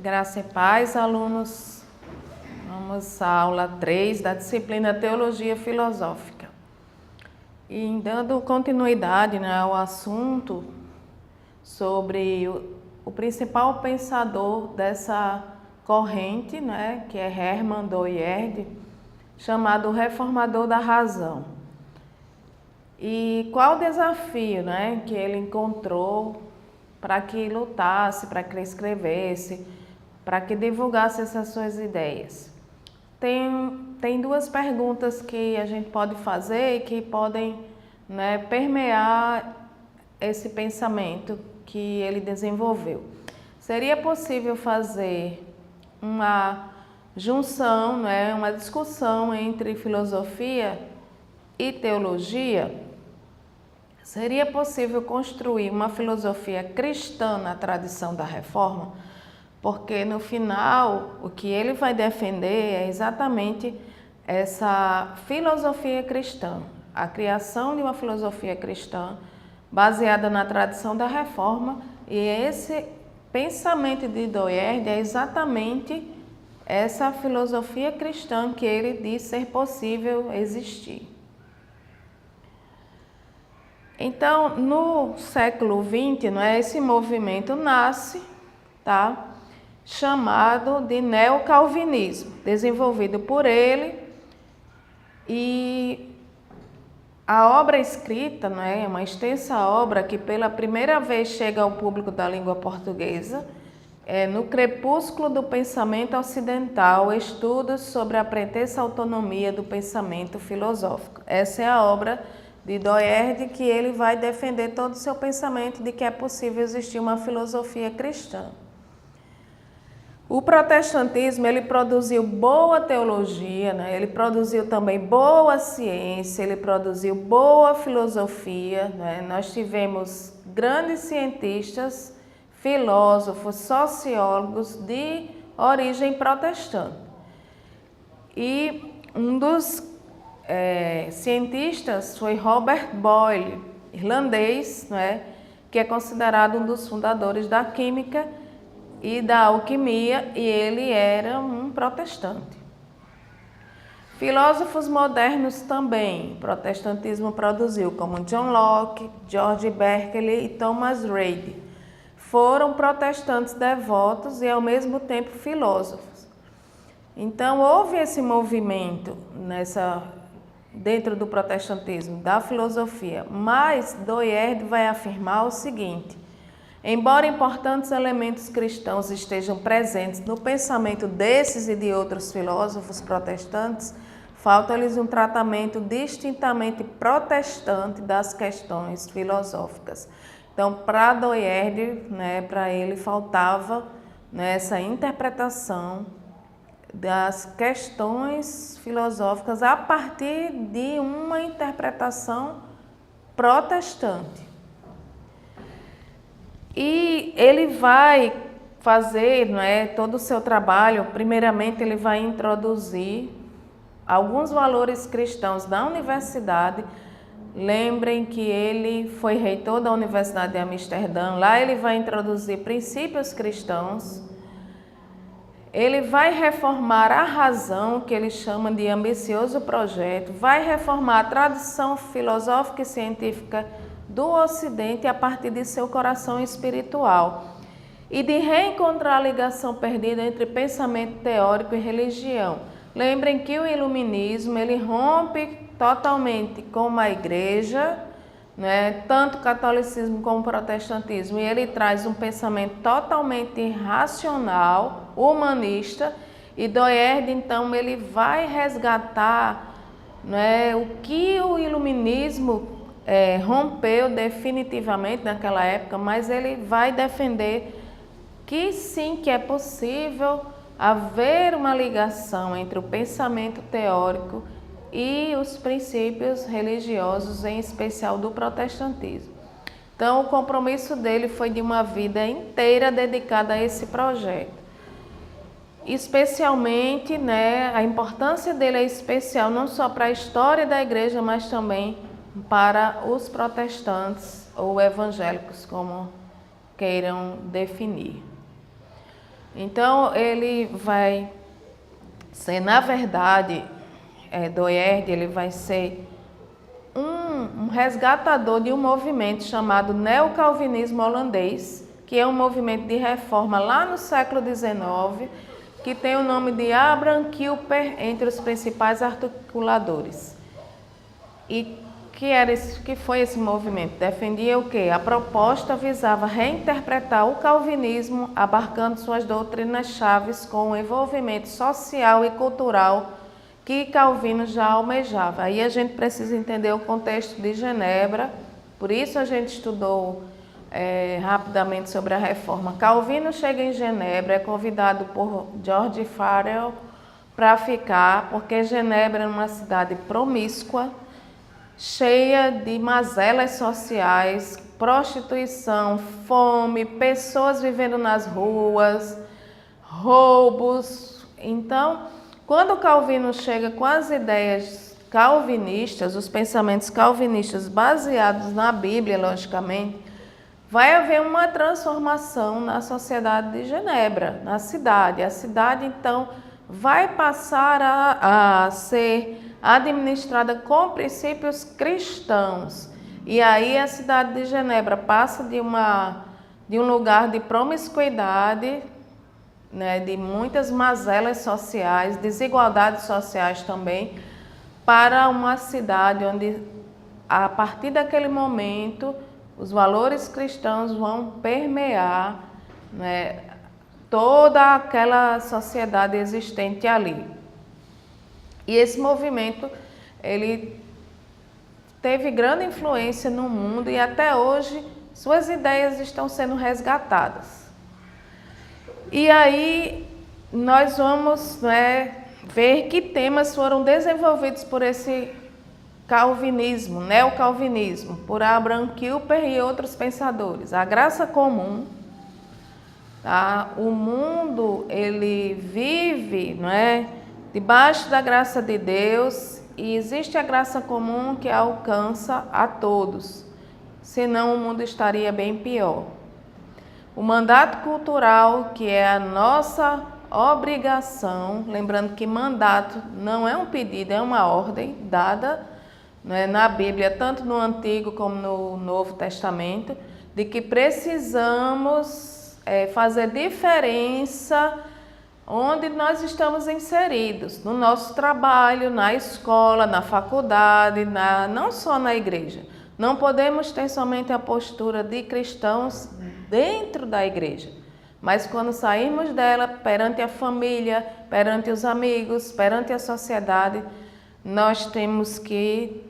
Graça e paz, alunos. Vamos à aula 3 da disciplina Teologia Filosófica. E dando continuidade, ao assunto sobre o principal pensador dessa corrente, que é Hermann Doierge, chamado Reformador da Razão. E qual o desafio que ele encontrou para que lutasse, para que ele escrevesse, para que divulgasse essas suas ideias? Tem duas perguntas que a gente pode fazer e que podem permear esse pensamento que ele desenvolveu. Seria possível fazer uma junção, uma discussão entre filosofia e teologia? Seria possível construir uma filosofia cristã na tradição da Reforma? Porque no final o que ele vai defender é exatamente essa filosofia cristã, a criação de uma filosofia cristã baseada na tradição da Reforma, e esse pensamento de Doierge é exatamente essa filosofia cristã que ele diz ser possível existir. Então, no século XX, esse movimento nasce, chamado de neocalvinismo, desenvolvido por ele, e a obra escrita é uma extensa obra que pela primeira vez chega ao público da língua portuguesa, no crepúsculo do pensamento ocidental, estudos sobre a pretensa autonomia do pensamento filosófico. Essa é a obra de Doierge, que ele vai defender todo o seu pensamento de que é possível existir uma filosofia cristã. O protestantismo, ele produziu boa teologia, ele produziu também boa ciência, ele produziu boa filosofia, Nós tivemos grandes cientistas, filósofos, sociólogos de origem protestante. E um dos cientistas foi Robert Boyle, irlandês, que é considerado um dos fundadores da química e da alquimia, e ele era um protestante. Filósofos modernos também, o protestantismo produziu, como John Locke, George Berkeley e Thomas Reid. Foram protestantes devotos e ao mesmo tempo filósofos. Então houve esse movimento dentro do protestantismo, da filosofia, mas Doierge vai afirmar o seguinte: embora importantes elementos cristãos estejam presentes no pensamento desses e de outros filósofos protestantes, falta-lhes um tratamento distintamente protestante das questões filosóficas. Então, para Doierge, para ele faltava essa interpretação das questões filosóficas a partir de uma interpretação protestante. E ele vai fazer todo o seu trabalho. Primeiramente, ele vai introduzir alguns valores cristãos da universidade. Lembrem que ele foi reitor da Universidade de Amsterdã. Lá ele vai introduzir princípios cristãos. Ele vai reformar a razão, que ele chama de ambicioso projeto. Vai reformar a tradição filosófica e científica do Ocidente a partir de seu coração espiritual e de reencontrar a ligação perdida entre pensamento teórico e religião. Lembrem que o iluminismo ele rompe totalmente com a igreja, tanto o catolicismo como o protestantismo, e ele traz um pensamento totalmente racional, humanista, e Doierge, então, ele vai resgatar o que o iluminismo rompeu definitivamente naquela época, mas ele vai defender que sim, que é possível haver uma ligação entre o pensamento teórico e os princípios religiosos, em especial do protestantismo. Então, o compromisso dele foi de uma vida inteira dedicada a esse projeto. Especialmente, a importância dele é especial não só para a história da igreja, mas também para os protestantes ou evangélicos, como queiram definir. Então, ele vai ser, na verdade, Doerdi, ele vai ser um resgatador de um movimento chamado neocalvinismo holandês, que é um movimento de reforma lá no século XIX, que tem o nome de Abraham Kuyper entre os principais articuladores. E que foi esse movimento? Defendia o quê? A proposta visava reinterpretar o calvinismo, abarcando suas doutrinas chaves com o envolvimento social e cultural que Calvino já almejava. Aí a gente precisa entender o contexto de Genebra, por isso a gente estudou rapidamente sobre a reforma. Calvino chega em Genebra, é convidado por George Farel para ficar, porque Genebra é uma cidade promíscua, cheia de mazelas sociais, prostituição, fome, pessoas vivendo nas ruas, roubos. Então, quando Calvino chega com as ideias calvinistas, os pensamentos calvinistas baseados na Bíblia, logicamente, vai haver uma transformação na sociedade de Genebra, na cidade. A cidade, então, vai passar a ser administrada com princípios cristãos. E aí a cidade de Genebra passa de um lugar de promiscuidade, né, de muitas mazelas sociais, desigualdades sociais também, para uma cidade onde, a partir daquele momento, os valores cristãos vão permear, né, toda aquela sociedade existente ali. E esse movimento, ele teve grande influência no mundo e até hoje suas ideias estão sendo resgatadas. E aí nós vamos, né, ver que temas foram desenvolvidos por esse calvinismo, neocalvinismo, por Abraham Kuyper e outros pensadores. A graça comum, tá? O mundo, ele vive, não é, debaixo da graça de Deus, e existe a graça comum que alcança a todos, senão o mundo estaria bem pior. O mandato cultural, que é a nossa obrigação, lembrando que mandato não é um pedido, é uma ordem dada, né, na Bíblia, tanto no Antigo como no Novo Testamento, de que precisamos fazer diferença onde nós estamos inseridos, no nosso trabalho, na escola, na faculdade, não só na igreja. Não podemos ter somente a postura de cristãos dentro da igreja, mas quando sairmos dela, perante a família, perante os amigos, perante a sociedade, nós temos que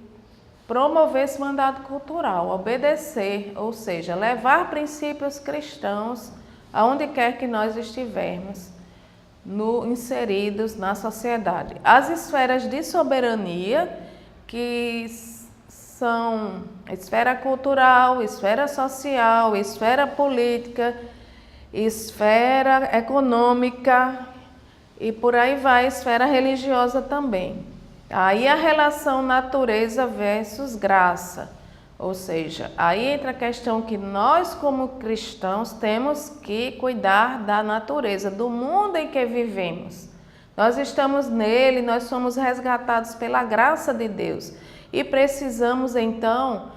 promover esse mandato cultural, obedecer, ou seja, levar princípios cristãos aonde quer que nós estivermos inseridos na sociedade. As esferas de soberania, que são esfera cultural, esfera social, esfera política, esfera econômica e por aí vai, esfera religiosa também. Aí a relação natureza versus graça, ou seja, aí entra a questão que nós como cristãos temos que cuidar da natureza, do mundo em que vivemos. Nós estamos nele, nós somos resgatados pela graça de Deus e precisamos então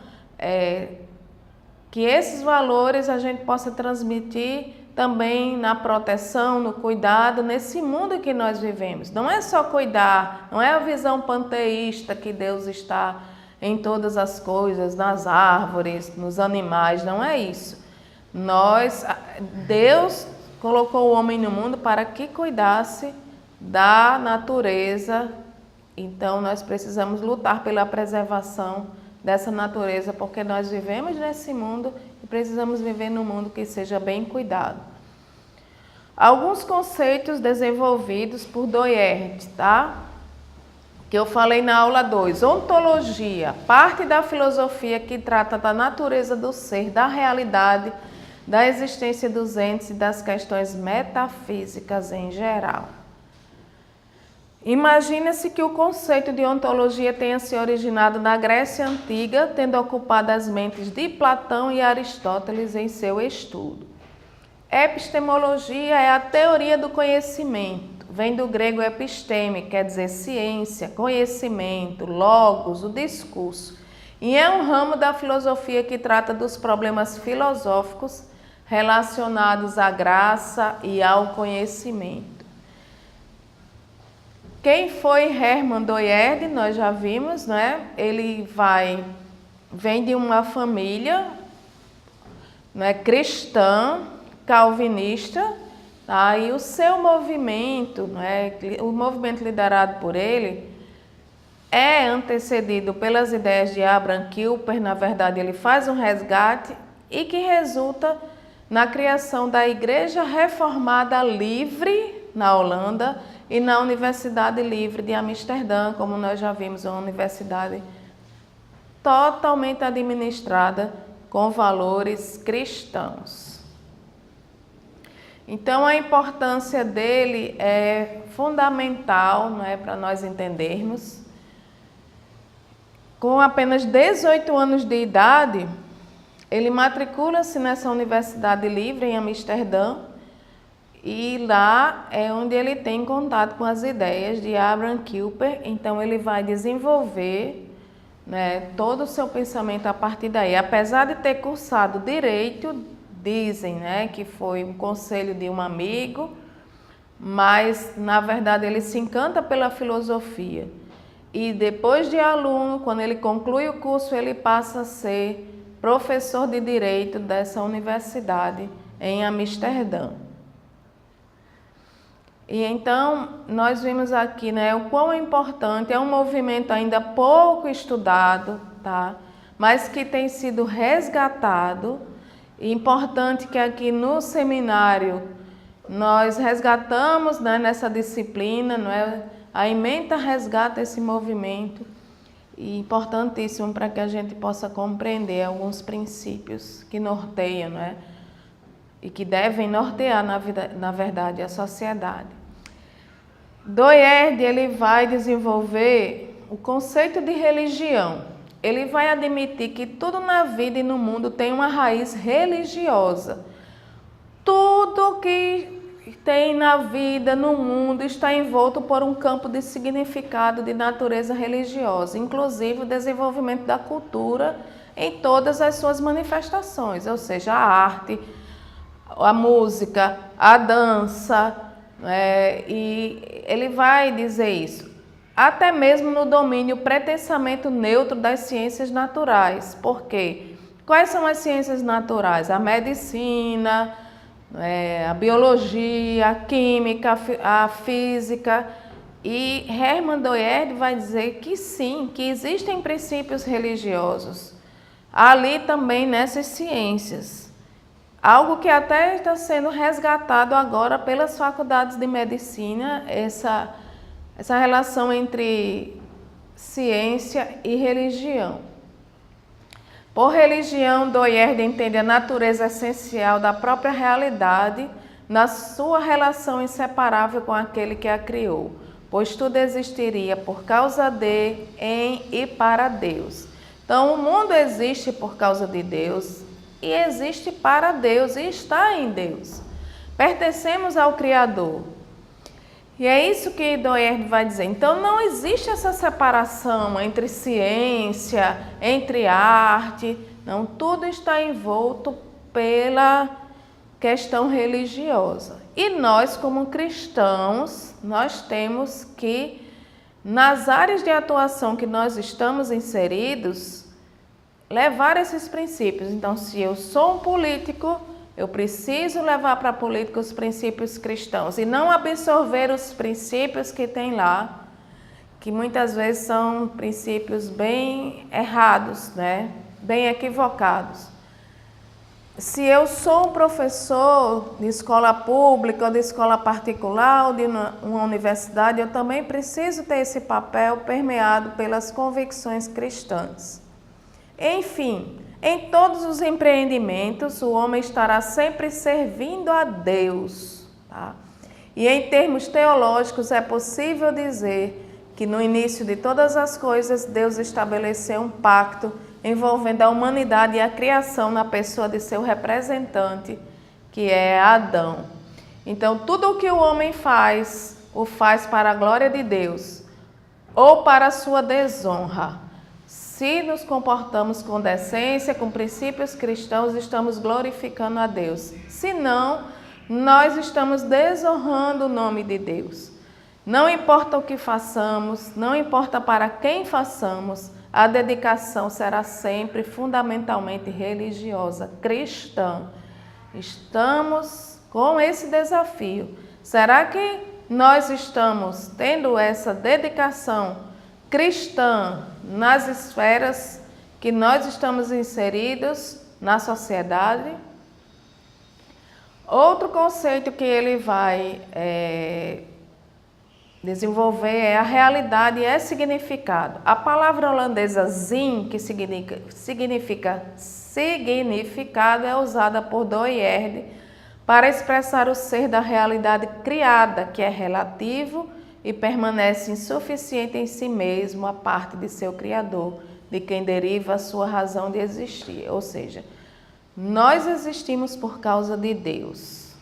que esses valores a gente possa transmitir também na proteção, no cuidado, nesse mundo que nós vivemos. Não é só cuidar, não é a visão panteísta que Deus está em todas as coisas, nas árvores, nos animais, não é isso. Deus colocou o homem no mundo para que cuidasse da natureza, então nós precisamos lutar pela preservação dessa natureza, porque nós vivemos nesse mundo e precisamos viver num mundo que seja bem cuidado. Alguns conceitos desenvolvidos por Doerdi, tá? Que eu falei na aula 2. Ontologia, parte da filosofia que trata da natureza do ser, da realidade, da existência dos entes e das questões metafísicas em geral. Imagina-se que o conceito de ontologia tenha se originado na Grécia Antiga, tendo ocupado as mentes de Platão e Aristóteles em seu estudo. Epistemologia é a teoria do conhecimento. Vem do grego episteme, quer dizer ciência, conhecimento, logos, o discurso. E é um ramo da filosofia que trata dos problemas filosóficos relacionados à graça e ao conhecimento. Quem foi Hermann Doyerd, nós já vimos, né? Ele vem de uma família, né, cristã, calvinista, tá? E o seu movimento, né, o movimento liderado por ele, é antecedido pelas ideias de Abraham Kuyper. Na verdade, ele faz um resgate e que resulta na criação da Igreja Reformada Livre na Holanda e na Universidade Livre de Amsterdã, como nós já vimos, uma universidade totalmente administrada com valores cristãos. Então, a importância dele é fundamental, não é, para nós entendermos. Com apenas 18 anos de idade, ele matricula-se nessa Universidade Livre em Amsterdã e lá é onde ele tem contato com as ideias de Abraham Kuyper. Então, ele vai desenvolver, né, todo o seu pensamento a partir daí. Apesar de ter cursado Direito, dizem, né, que foi um conselho de um amigo, mas, na verdade, ele se encanta pela filosofia. E depois de aluno, quando ele conclui o curso, ele passa a ser professor de Direito dessa universidade em Amsterdã. E então, nós vimos aqui, né, o quão importante, é um movimento ainda pouco estudado, tá? Mas que tem sido resgatado. E importante que aqui no seminário nós resgatamos, né, nessa disciplina, não é? A ementa resgata esse movimento. E importantíssimo para que a gente possa compreender alguns princípios que norteiam, não é? E que devem nortear, na verdade, a sociedade. Doyerd, ele vai desenvolver o conceito de religião. Ele vai admitir que tudo na vida e no mundo tem uma raiz religiosa. Tudo que tem na vida, no mundo, está envolto por um campo de significado de natureza religiosa, inclusive o desenvolvimento da cultura em todas as suas manifestações, ou seja, a arte, a música, a dança, e ele vai dizer isso, até mesmo no domínio pretensamente neutro das ciências naturais. Por quê? Quais são as ciências naturais? A medicina, a biologia, a química, a física. E Hermann Doyerd vai dizer que sim, que existem princípios religiosos ali também nessas ciências. Algo que até está sendo resgatado agora pelas faculdades de medicina, essa relação entre ciência e religião. Por religião, Doyerd entende a natureza essencial da própria realidade na sua relação inseparável com aquele que a criou, pois tudo existiria por causa de, em e para Deus. Então, o mundo existe por causa de Deus e existe para Deus e está em Deus. Pertencemos ao Criador. E é isso que Doyerd vai dizer. Então, não existe essa separação entre ciência, entre arte. Não, tudo está envolto pela questão religiosa. E nós, como cristãos, nós temos que, nas áreas de atuação que nós estamos inseridos, levar esses princípios. Então, se eu sou um político, eu preciso levar para a política os princípios cristãos e não absorver os princípios que tem lá, que muitas vezes são princípios bem errados, né? Bem equivocados. Se eu sou um professor de escola pública ou de escola particular ou de uma universidade, eu também preciso ter esse papel permeado pelas convicções cristãs. Enfim, em todos os empreendimentos, o homem estará sempre servindo a Deus. Tá? E em termos teológicos, é possível dizer que no início de todas as coisas, Deus estabeleceu um pacto envolvendo a humanidade e a criação na pessoa de seu representante, que que é Adão. Então, tudo o que o homem faz, o faz para a glória de Deus ou para a sua desonra. Se nos comportamos com decência, com princípios cristãos, estamos glorificando a Deus. Se não, nós estamos desonrando o nome de Deus. Não importa o que façamos, não importa para quem façamos, a dedicação será sempre fundamentalmente religiosa, cristã. Estamos com esse desafio. Será que nós estamos tendo essa dedicação cristã nas esferas que nós estamos inseridos na sociedade? Outro conceito que ele vai desenvolver é a realidade e significado. A palavra holandesa zin, que significa significado, é usada por Doyerd para expressar o ser da realidade criada, que é relativo e permanece insuficiente em si mesmo, a parte de seu Criador, de quem deriva a sua razão de existir. Ou seja, nós existimos por causa de Deus.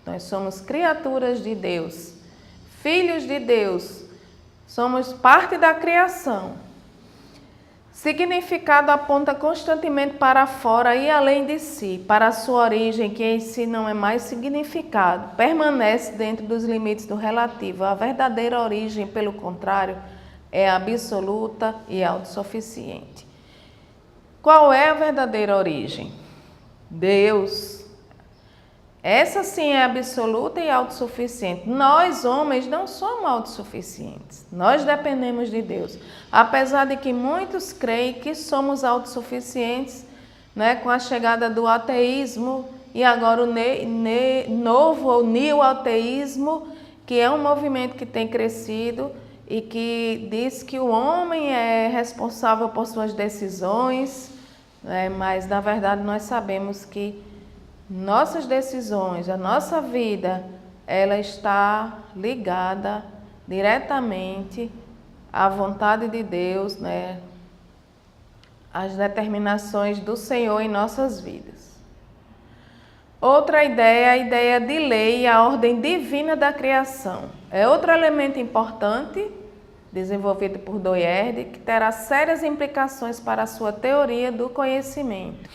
Nós somos criaturas de Deus, filhos de Deus, somos parte da criação. Significado aponta constantemente para fora e além de si, para a sua origem, que em si não é mais significado, permanece dentro dos limites do relativo. A verdadeira origem, pelo contrário, é absoluta e autossuficiente. Qual é a verdadeira origem? Deus. Essa sim é absoluta e autossuficiente. Nós, homens, não somos autossuficientes. Nós dependemos de Deus. Apesar de que muitos creem que somos autossuficientes, né, com a chegada do ateísmo e agora o novo ou neo-ateísmo, que é um movimento que tem crescido e que diz que o homem é responsável por suas decisões, né, mas na verdade nós sabemos que nossas decisões, a nossa vida, ela está ligada diretamente à vontade de Deus, né? Às determinações do Senhor em nossas vidas. Outra ideia é a ideia de lei e a ordem divina da criação. É outro elemento importante, desenvolvido por Doyerd, que terá sérias implicações para a sua teoria do conhecimento.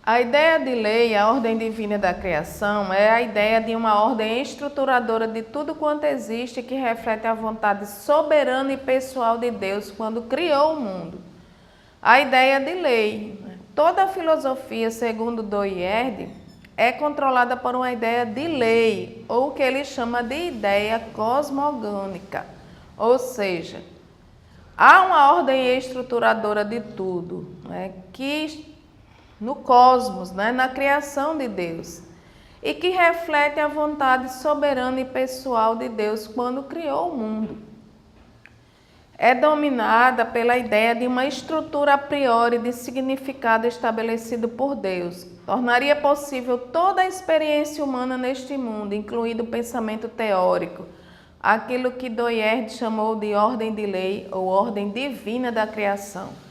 A ideia de lei, a ordem divina da criação, é a ideia de uma ordem estruturadora de tudo quanto existe que reflete a vontade soberana e pessoal de Deus quando criou o mundo. A ideia de lei. Toda a filosofia, segundo Doyerd, é controlada por uma ideia de lei, ou o que ele chama de ideia cosmogônica. Ou seja, há uma ordem estruturadora de tudo, né, que no cosmos, né, na criação de Deus, e que reflete a vontade soberana e pessoal de Deus quando criou o mundo. É dominada pela ideia de uma estrutura a priori de significado estabelecido por Deus. Tornaria possível toda a experiência humana neste mundo, incluindo o pensamento teórico, aquilo que Doyerd chamou de ordem de lei ou ordem divina da criação.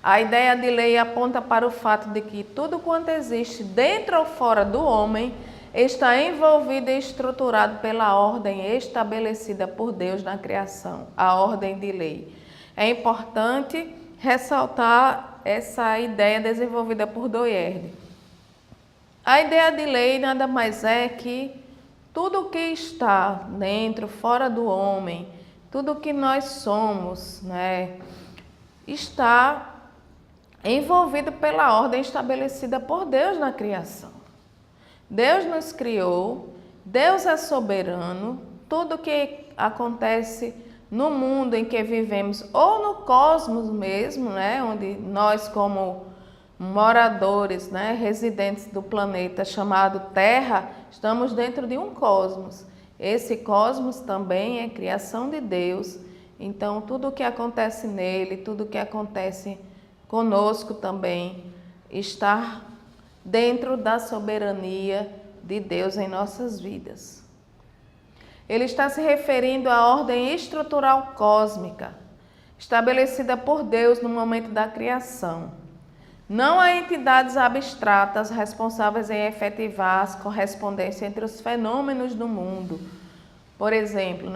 A ideia de lei aponta para o fato de que tudo quanto existe dentro ou fora do homem está envolvido e estruturado pela ordem estabelecida por Deus na criação, a ordem de lei. É importante ressaltar essa ideia desenvolvida por Doyerd. A ideia de lei nada mais é que tudo que está dentro, fora do homem, tudo que nós somos, né, está envolvido pela ordem estabelecida por Deus na criação. Deus nos criou, Deus é soberano, tudo que acontece no mundo em que vivemos ou no cosmos mesmo, né, onde nós como moradores, né, residentes do planeta chamado Terra, estamos dentro de um cosmos. Esse cosmos também é criação de Deus, então tudo o que acontece nele, tudo o que acontece conosco também está dentro da soberania de Deus em nossas vidas. Ele está se referindo à ordem estrutural cósmica, estabelecida por Deus no momento da criação. Não há entidades abstratas responsáveis em efetivar as correspondências entre os fenômenos do mundo. Por exemplo,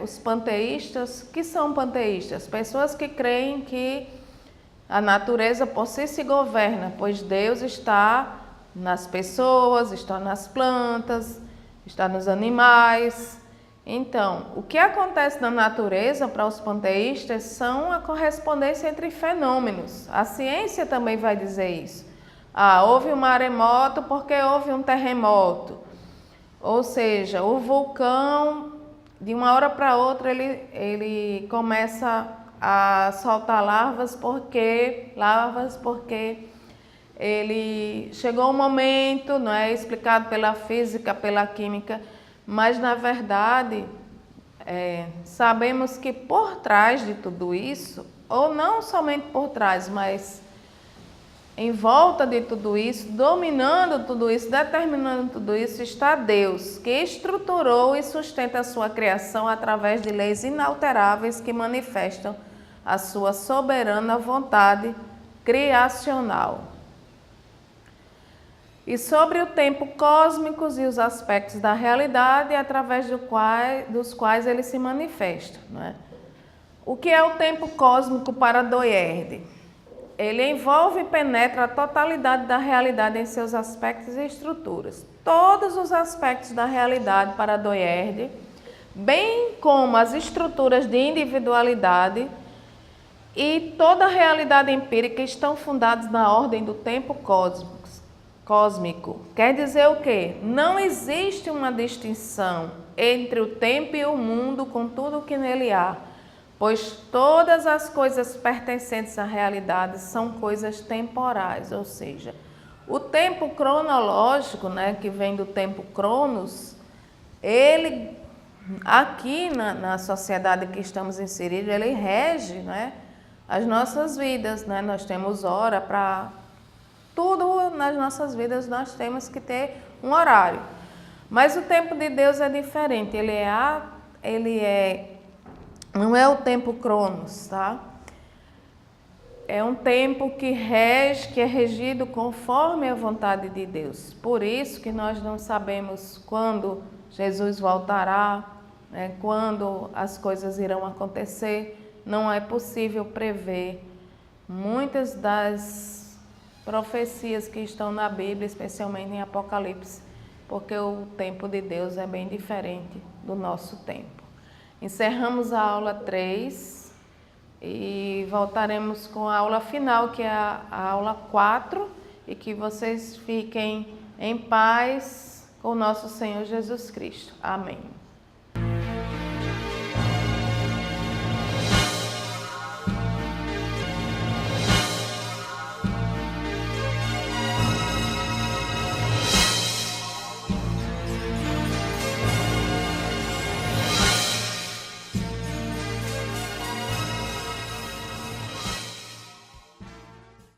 os panteístas, que são panteístas? Pessoas que creem que a natureza por si se governa, pois Deus está nas pessoas, está nas plantas, está nos animais. Então, o que acontece na natureza para os panteístas são a correspondência entre fenômenos. A ciência também vai dizer isso. Houve um maremoto porque houve um terremoto. Ou seja, o vulcão, de uma hora para outra, ele começa a soltar larvas porque ele chegou um momento, explicado pela física, pela química, mas na verdade sabemos que por trás de tudo isso, ou não somente por trás, mas em volta de tudo isso, dominando tudo isso, determinando tudo isso, está Deus, que estruturou e sustenta a sua criação através de leis inalteráveis que manifestam a sua soberana vontade criacional. E sobre o tempo cósmico e os aspectos da realidade através dos quais ele se manifesta. O que é o tempo cósmico para Doierdi? Ele envolve e penetra a totalidade da realidade em seus aspectos e estruturas. Todos os aspectos da realidade para Doierdi, bem como as estruturas de individualidade e toda a realidade empírica estão fundados na ordem do tempo cósmico. Quer dizer o quê? Não existe uma distinção entre o tempo e o mundo com tudo o que nele há, pois todas as coisas pertencentes à realidade são coisas temporais, ou seja, o tempo cronológico, que vem do tempo cronos, ele, aqui na sociedade que estamos inseridos, ele rege, as nossas vidas, Nós temos hora para tudo nas nossas vidas, nós temos que ter um horário. Mas o tempo de Deus é diferente, não é o tempo cronos, tá? É um tempo que é regido conforme a vontade de Deus. Por isso que nós não sabemos quando Jesus voltará, quando as coisas irão acontecer. Não é possível prever muitas das profecias que estão na Bíblia, especialmente em Apocalipse, porque o tempo de Deus é bem diferente do nosso tempo. Encerramos a aula 3 e voltaremos com a aula final, que é a aula 4, e que vocês fiquem em paz com o nosso Senhor Jesus Cristo. Amém.